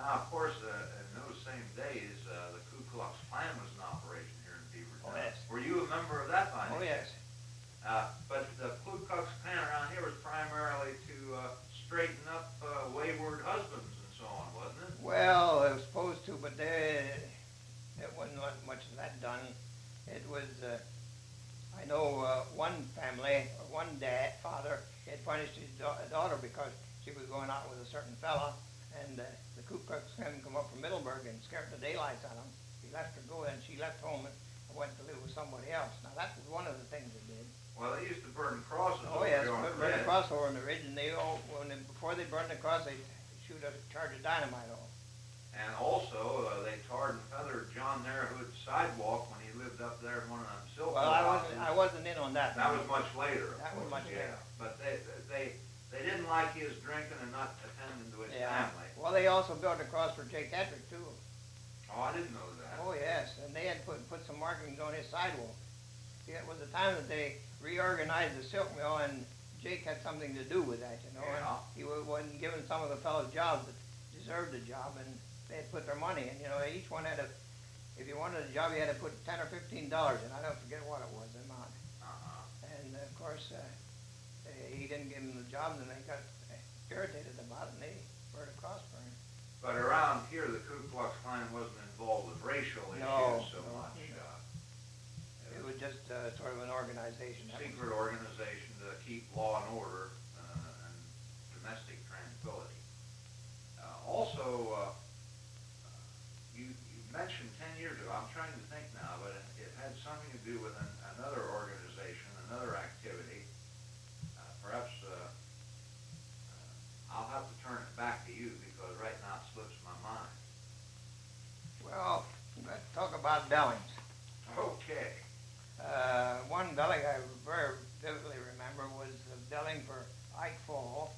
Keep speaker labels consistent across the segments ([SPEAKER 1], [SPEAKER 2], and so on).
[SPEAKER 1] Now, of course, in those same days, the Ku Klux Klan was in operation here in
[SPEAKER 2] Oh,
[SPEAKER 1] Beaverton.
[SPEAKER 2] yes.
[SPEAKER 1] Were you a member of that by
[SPEAKER 2] Oh,
[SPEAKER 1] any
[SPEAKER 2] yes.
[SPEAKER 1] chance? But the Ku Klux Klan around here was primarily to straighten up wayward husbands and so on, wasn't it?
[SPEAKER 2] Well, it was supposed to, but there wasn't much of that done. It was, I know one family, or one father, had punished his daughter because she was going out with a certain fella, and the Ku Klux Klan come up from Middleburg and scared the daylights out of him. He let her go, and she left home and went to live with somebody else. Now, that was one of the things they did.
[SPEAKER 1] Well, they used to burn crosses
[SPEAKER 2] Oh,
[SPEAKER 1] over
[SPEAKER 2] yes,
[SPEAKER 1] here on the
[SPEAKER 2] burn the
[SPEAKER 1] ridge.
[SPEAKER 2] cross over on the ridge, and before they burned the cross, they shoot a charge of dynamite off.
[SPEAKER 1] And also, they tarred and feathered John Nerhood's sidewalk when he lived up there in one of them silk
[SPEAKER 2] Well,
[SPEAKER 1] houses.
[SPEAKER 2] I wasn't in on that.
[SPEAKER 1] That was much later.
[SPEAKER 2] That was much later.
[SPEAKER 1] But they didn't like his drinking and not attending to his
[SPEAKER 2] Yeah.
[SPEAKER 1] family.
[SPEAKER 2] Well, they also built a cross for Jake Hedrick, too.
[SPEAKER 1] Oh, I didn't know that.
[SPEAKER 2] Oh, yes, and they had put some markings on his sidewalk. See, it was the time that they reorganized the silk mill, and Jake had something to do with that, you know.
[SPEAKER 1] Yeah.
[SPEAKER 2] And he wasn't giving some of the fellows jobs that deserved the job, and they had put their money in. You know, each one had if you wanted a job, you had to put $10 or $15 in. I don't forget what it was, the amount. And of course, he didn't give them the job, and they got irritated about it, and they burned a cross for him.
[SPEAKER 1] But around here, the Ku Klux Klan wasn't involved with racial issues so much.
[SPEAKER 2] It was just sort of an organization.
[SPEAKER 1] Secret organization to keep law and order and domestic tranquility. Also, you mentioned 10 years ago, I'm trying to think now, but it had something to do with another organization, another activity. Perhaps I'll have to turn it back to you because right now it slips my mind.
[SPEAKER 2] Well, let's talk about Bellings.
[SPEAKER 1] Okay.
[SPEAKER 2] One belling I very vividly remember was the belling for Ike Fall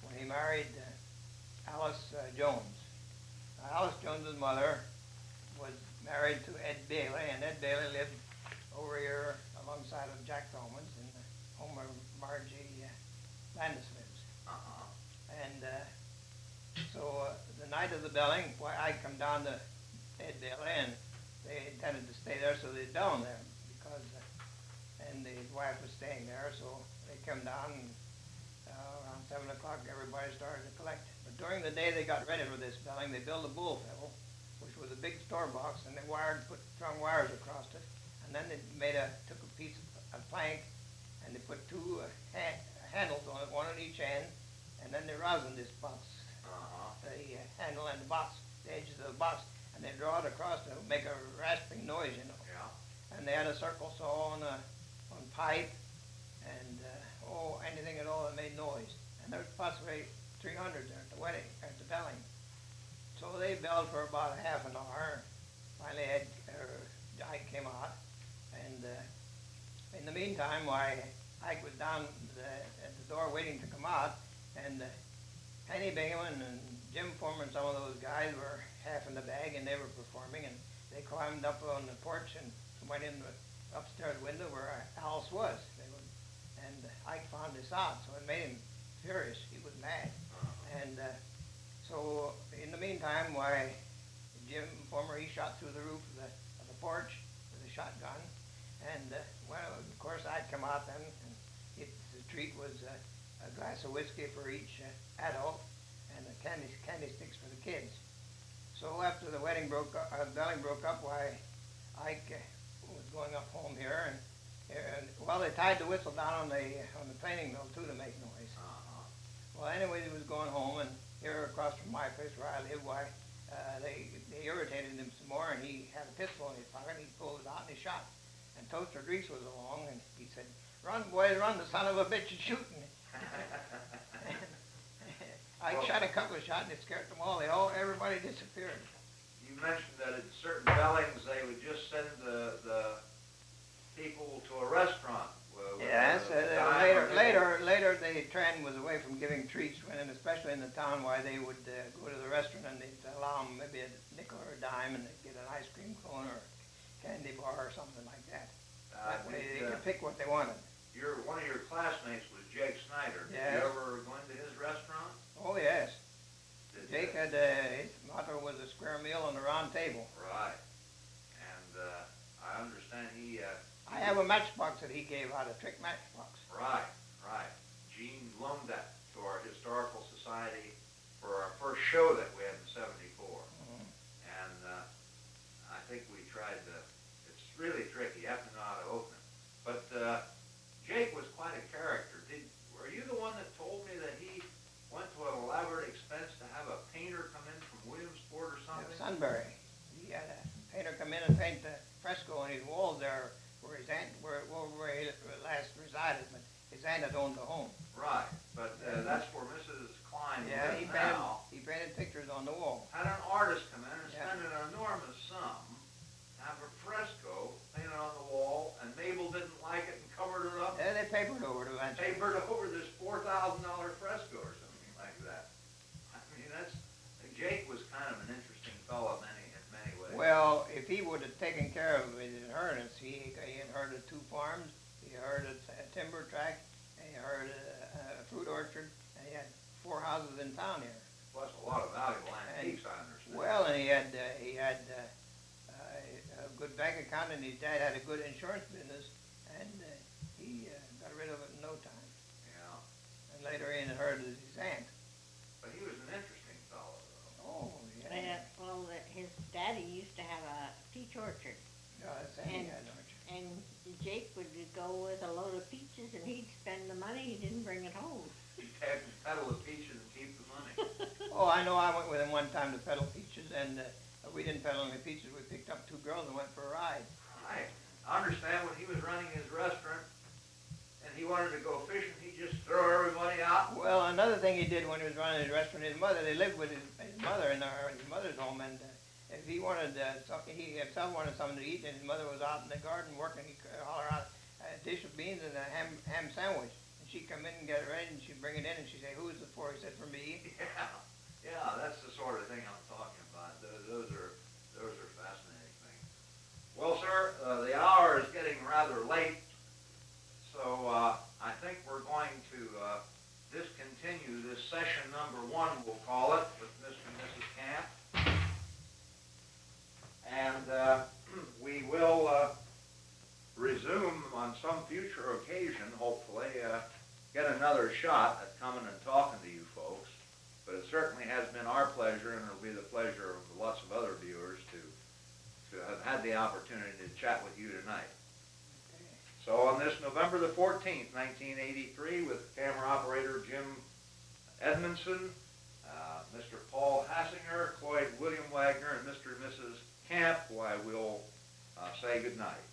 [SPEAKER 2] when he married Alice Jones. Alice Jones's mother was married to Ed Bailey, and Ed Bailey lived over here alongside of Jack Thomas in the home where Margie Landis lives. And so the night of the belling, I come down to Ed Bailey, and they intended to stay there, so they'd bell him there because, and his wife was staying there, so they come down and around 7 o'clock everybody started to collect. But during the day they got ready for this belling. They built a bull fiddle, which was a big store box, and they strung wires across it, and then they took a piece of plank and they put two handles on it, one on each end, and then they rosined this box, the handle and the box, the edges of the box, and they draw it across to make a rasping noise, you know.
[SPEAKER 1] Yeah.
[SPEAKER 2] And they had a circle saw on pipe, and anything at all that made noise. And there was possibly 300 there at the wedding, at the belling. So they belled for about a half an hour. Finally, Ike came out, and in the meantime, Ike was down at the door waiting to come out, and Henny Bingham and Jim Foreman and some of those guys were half in the bag, and they were performing, and they climbed up on the porch and went in the upstairs window where Alice was. And Ike found this out, so it made him furious. He was mad. And so in the meantime, Jim Foreman, he shot through the roof of the porch with a shotgun. And of course, I'd come out then, and the treat was a glass of whiskey for each adult and candy sticks for the kids. So after the belling broke up, Ike was going up home here, and they tied the whistle down on the planing mill too to make noise. Well, anyway, he was going home, and here across from my place where I live, they irritated him some more, and he had a pistol in his pocket, and he pulled it out and he shot. And Toaster Reese was along, and he said, "Run, boys, run, the son of a bitch is shooting." I shot a couple of shots, and it scared them all. Everybody disappeared.
[SPEAKER 1] You mentioned that at certain bellings they would just send the people to a restaurant.
[SPEAKER 2] Yes, later the trend was away from giving treats, and especially in the town, why they would go to the restaurant and they'd allow them maybe a nickel or a dime, and they'd get an ice cream cone or a candy bar or something like that. That way they could pick what they wanted.
[SPEAKER 1] One of your classmates was Jake Snyder. Did
[SPEAKER 2] Yes.
[SPEAKER 1] you ever go into his restaurant?
[SPEAKER 2] Oh, yes. Jake had, motto was a square meal and a round table.
[SPEAKER 1] Right. And I understand he...
[SPEAKER 2] I have a matchbox that he gave out, a trick matchbox.
[SPEAKER 1] Right, right. Gene loaned that to our Historical Society for our first show that we had in '74. And I think we tried to... It's really tricky. You have to know how to open it. But Jake was quite a character. Were you the one that told me that he went to an elaborate expense to have a painter come in from Williamsport or something?
[SPEAKER 2] Sunbury. He had a painter come in and paint the fresco on his walls there where his aunt, where he last resided, but his aunt had owned the home.
[SPEAKER 1] Right, but that's where Mrs. Klein
[SPEAKER 2] Yeah,
[SPEAKER 1] lives now.
[SPEAKER 2] he painted pictures on the wall.
[SPEAKER 1] Had an artist come in and spend an enormous sum, have a fresco painted on the wall, and Mabel didn't like it and covered it up.
[SPEAKER 2] Yeah, they papered over it eventually.
[SPEAKER 1] Papered over this $4,000 fresco or something like that. I mean, Jake was kind of an interesting fellow in many ways.
[SPEAKER 2] Well, if he would have taken care of his inheritance, he inherited 2 farms, he inherited a timber tract, and he inherited a fruit orchard, and he had 4 houses in town here.
[SPEAKER 1] Plus a lot of valuable antiques, I understand.
[SPEAKER 2] Well, and he had a good bank account, and his dad had a good insurance business, and he got rid of it in no time.
[SPEAKER 1] Yeah.
[SPEAKER 2] And later he inherited his aunt.
[SPEAKER 1] But he was an interesting fellow, though.
[SPEAKER 2] Oh, yeah.
[SPEAKER 3] Well, his daddy used to have a peach orchard,
[SPEAKER 2] Yeah, that's it, he had an orchard.
[SPEAKER 3] and Jake would go with a load of peaches, and he'd spend the money. He didn't bring it home.
[SPEAKER 1] He'd peddle the peaches and keep the money.
[SPEAKER 2] Oh, I know, I went with him one time to peddle peaches, and we didn't peddle any peaches. We picked up 2 girls and went for a ride.
[SPEAKER 1] Right. I understand when he was running his restaurant and he wanted to go fishing, he'd just throw everybody out.
[SPEAKER 2] Well, another thing he did when he was running his restaurant, his mother, they lived with his mother in his mother's home, and if he wanted something, he himself wanted something to eat, and his mother was out in the garden working, he'd holler out a dish of beans and a ham sandwich. And she'd come in and get it ready, and she'd bring it in, and she'd say, "Who is it for?" He said, "For me."
[SPEAKER 1] Yeah, that's the sort of thing I'm talking about. Those are fascinating things. Well, sir, the hour is getting rather late, so I think we're going to discontinue this session number 1, we'll call it, with Mr. and Mrs. Camp. And we will resume on some future occasion, hopefully, get another shot at coming and talking to you folks. But it certainly has been our pleasure, and it'll be the pleasure of lots of other viewers to have had the opportunity to chat with you tonight.
[SPEAKER 2] Okay.
[SPEAKER 1] So on this November the 14th, 1983, with camera operator Jim Edmondson, Mr. Paul Hassinger, Cloyd William Wagner, and Mr. and Mrs. Camp, why we'll say good night.